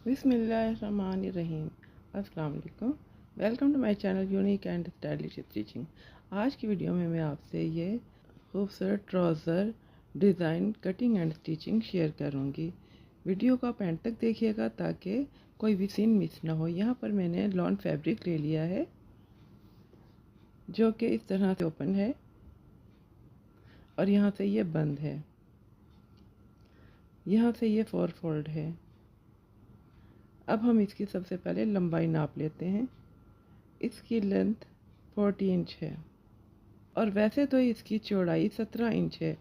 बिस्मिल्लाहिर्रहमानिर्रहीम। अस्सलाम वालेकुम। Welcome to my channel unique and stylish stitching. आज की वीडियो में मैं आपसे ये खूबसूरत trouser design cutting and stitching share करूँगी। वीडियो को आप एंड तक देखिएगा ताकि कोई भी सीन मिस ना हो। यहाँ पर मैंने लॉन फैब्रिक ले लिया है जो कि इस तरह से ओपन है और यहाँ से ये बंद है, यहाँ से ये 4 फोल्ड है। अब हम इसकी सबसे पहले लंबाई नाप लेते हैं। इसकी लेंथ 40 इंच है और वैसे तो इसकी चौड़ाई 17 इंच है,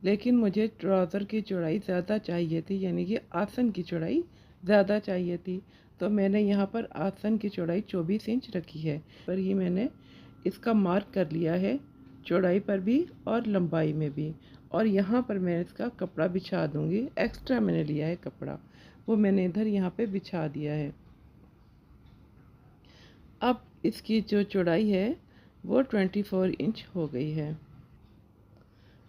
लेकिन मुझे ट्राउज़र की चौड़ाई ज़्यादा चाहिए थी, यानी कि आसन की चौड़ाई ज़्यादा चाहिए थी। तो मैंने यहाँ पर आसन की चौड़ाई 24 इंच रखी है। पर ही मैंने इसका मार्क कर लिया है, चौड़ाई पर भी और लंबाई में भी। और यहाँ पर मैं इसका कपड़ा बिछा दूँगी। एक्स्ट्रा मैंने लिया है कपड़ा, वो मैंने इधर यहाँ पे बिछा दिया है। अब इसकी जो चौड़ाई है वो 24 इंच हो गई है।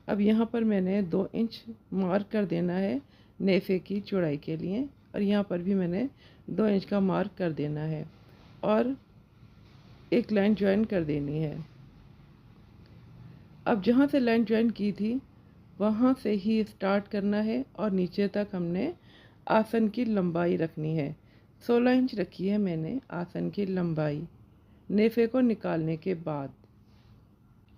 अब यहाँ पर मैंने 2 इंच मार्क कर देना है नेफे की चौड़ाई के लिए, और यहाँ पर भी मैंने 2 इंच का मार्क कर देना है और एक लाइन ज्वाइन कर देनी है। अब जहाँ से लाइन ज्वाइन की थी वहाँ से ही स्टार्ट करना है और नीचे तक हमने आसन की लंबाई रखनी है। 16 इंच रखी है मैंने आसन की लंबाई नेफे को निकालने के बाद।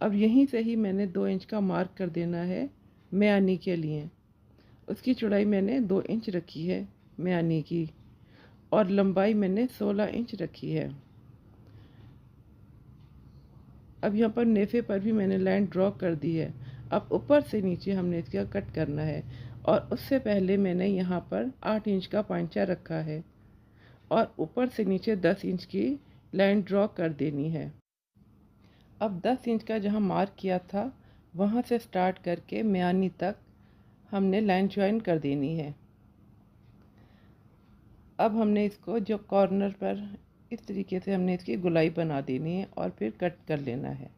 अब यहीं से ही मैंने 2 इंच का मार्क कर देना है म्यानी के लिए। उसकी चौड़ाई मैंने 2 इंच रखी है म्यानी की और लंबाई मैंने 16 इंच रखी है। अब यहाँ पर नेफे पर भी मैंने लाइन ड्रॉ कर दी है। अब ऊपर से नीचे हमने इसका कट करना है और उससे पहले मैंने यहाँ पर 8 इंच का पांचा रखा है और ऊपर से नीचे 10 इंच की लाइन ड्रॉ कर देनी है। अब 10 इंच का जहाँ मार्क किया था वहाँ से स्टार्ट करके म्यानी तक हमने लाइन ज्वाइन कर देनी है। अब हमने इसको जो कॉर्नर पर इस तरीके से हमने इसकी गुलाई बना देनी है और फिर कट कर लेना है।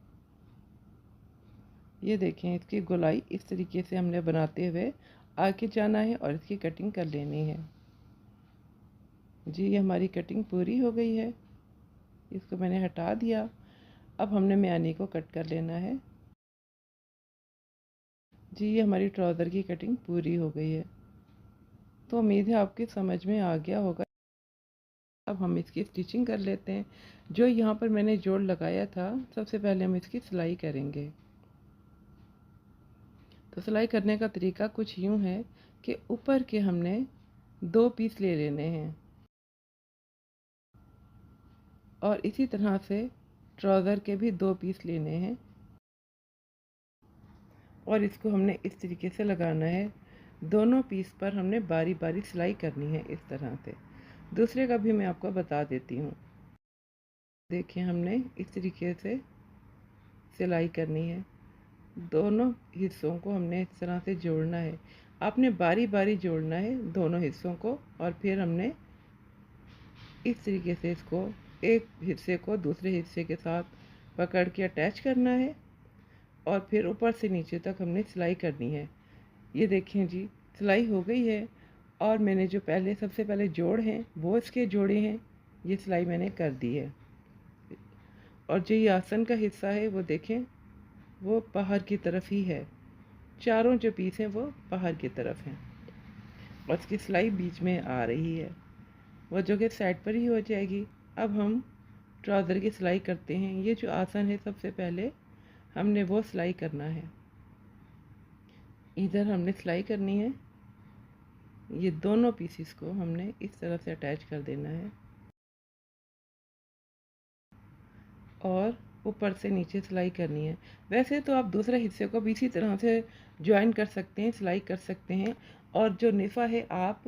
ये देखें, इसकी गुलाई इस तरीके से हमने बनाते हुए आगे जाना है और इसकी कटिंग कर लेनी है। जी, ये हमारी कटिंग पूरी हो गई है। इसको मैंने हटा दिया। अब हमने म्यानी को कट कर लेना है। जी, ये हमारी ट्राउज़र की कटिंग पूरी हो गई है। तो उम्मीद है आपकी समझ में आ गया होगा। अब हम इसकी स्टिचिंग कर लेते हैं। जो यहाँ पर मैंने जोड़ लगाया था, सबसे पहले हम इसकी सिलाई करेंगे। तो सिलाई करने का तरीका कुछ यूँ है कि ऊपर के हमने 2 पीस ले लेने हैं और इसी तरह से ट्राउज़र के भी 2 पीस लेने हैं और इसको हमने इस तरीके से लगाना है। दोनों पीस पर हमने बारी बारी सिलाई करनी है इस तरह से। दूसरे का भी मैं आपको बता देती हूँ। देखिए, हमने इस तरीके से सिलाई करनी है। दोनों हिस्सों को हमने इस तरह से जोड़ना है। आपने बारी बारी जोड़ना है दोनों हिस्सों को और फिर हमने इस तरीके से इसको एक हिस्से को दूसरे हिस्से के साथ पकड़ के अटैच करना है और फिर ऊपर से नीचे तक हमने सिलाई करनी है। ये देखें जी, सिलाई हो गई है और मैंने जो पहले सबसे पहले जोड़ हैं वो इसके जोड़े हैं। ये सिलाई मैंने कर दी है और जो ये आसन का हिस्सा है वो देखें, वो बाहर की तरफ ही है। चारों जो पीस हैं वो बाहर की तरफ हैं और इसकी सिलाई बीच में आ रही है, वो जो कि साइड पर ही हो जाएगी। अब हम ट्राउज़र की सिलाई करते हैं। ये जो आसन है सबसे पहले हमने वो सिलाई करना है। इधर हमने सिलाई करनी है। ये दोनों पीसीस को हमने इस तरह से अटैच कर देना है और ऊपर से नीचे सिलाई करनी है। वैसे तो आप दूसरे हिस्से को भी इसी तरह से ज्वाइन कर सकते हैं, सिलाई कर सकते हैं और जो नेफा है आप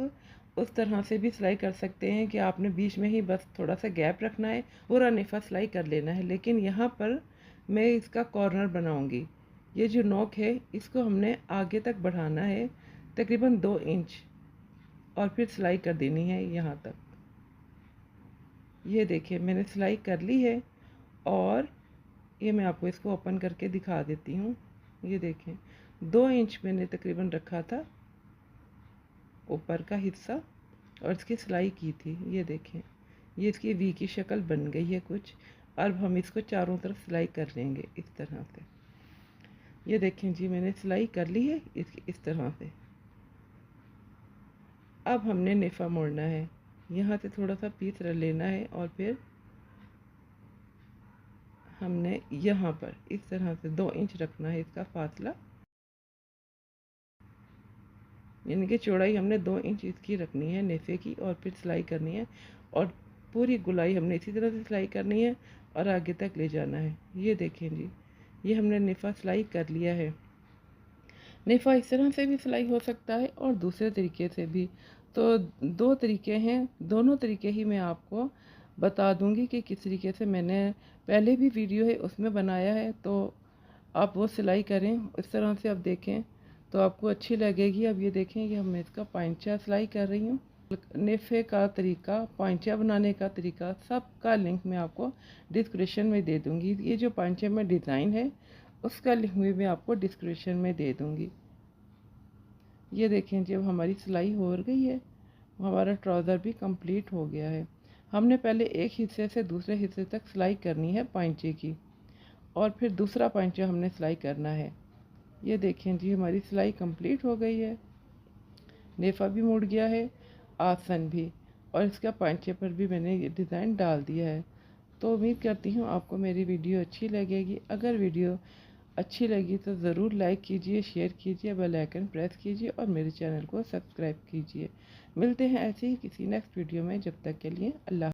उस तरह से भी सिलाई कर सकते हैं कि आपने बीच में ही बस थोड़ा सा गैप रखना है, पूरा नेफा सिलाई कर लेना है। लेकिन यहाँ पर मैं इसका कॉर्नर बनाऊँगी। ये जो नोक है इसको हमने आगे तक बढ़ाना है तकरीबन 2 इंच और फिर सिलाई कर देनी है यहाँ तक। ये देखिए, मैंने सिलाई कर ली है और ये मैं आपको इसको ओपन करके दिखा देती हूँ। ये देखें, 2 इंच मैंने तकरीबन रखा था ऊपर का हिस्सा और इसकी सिलाई की थी। ये देखें, ये इसकी वी की शक्ल बन गई है कुछ। अब हम इसको चारों तरफ सिलाई कर लेंगे इस तरह से। ये देखें जी, मैंने सिलाई कर ली है इस तरह से। अब हमने नेफा मोड़ना है, यहाँ से थोड़ा सा पीस लेना है और फिर हमने यहाँ पर इस तरह से 2 इंच रखना है इसका फासला, यानी कि चौड़ाई हमने 2 इंच इसकी रखनी है नेफे की, और फिर सिलाई करनी है और पूरी गुलाई हमने इसी तरह से सिलाई करनी है और आगे तक ले जाना है। ये देखें जी, ये हमने नेफा सिलाई कर लिया है। नेफा इस तरह से भी सिलाई हो सकता है और दूसरे तरीके से भी। तो 2 तरीके हैं, दोनों तरीके ही मैं आपको बता दूंगी कि किस तरीके से मैंने पहले भी वीडियो है उसमें बनाया है, तो आप वो सिलाई करें इस तरह से। आप देखें तो आपको अच्छी लगेगी। अब ये देखें कि मैं इसका पांचा सिलाई कर रही हूँ। नेफे का तरीका, पांचा बनाने का तरीका, सब का लिंक मैं आपको डिस्क्रिप्शन में दे दूँगी। ये जो पांचे में डिज़ाइन है उसका लिंक भी मैं आपको डिस्क्रिप्शन में दे दूँगी। ये देखें, जब हमारी सिलाई हो गई है, हमारा ट्राउज़र भी कंप्लीट हो गया है। हमने पहले एक हिस्से से दूसरे हिस्से तक सिलाई करनी है पांचे की, और फिर दूसरा पांचा हमने सिलाई करना है। ये देखें जी, हमारी सिलाई कंप्लीट हो गई है। नेफा भी मुड़ गया है, आसन भी, और इसका पांचे पर भी मैंने ये डिज़ाइन डाल दिया है। तो उम्मीद करती हूँ आपको मेरी वीडियो अच्छी लगेगी। अगर वीडियो अच्छी लगी तो ज़रूर लाइक कीजिए, शेयर कीजिए, बेल आइकन प्रेस कीजिए और मेरे चैनल को सब्सक्राइब कीजिए। मिलते हैं ऐसे ही किसी नेक्स्ट वीडियो में। जब तक के लिए अल्लाह।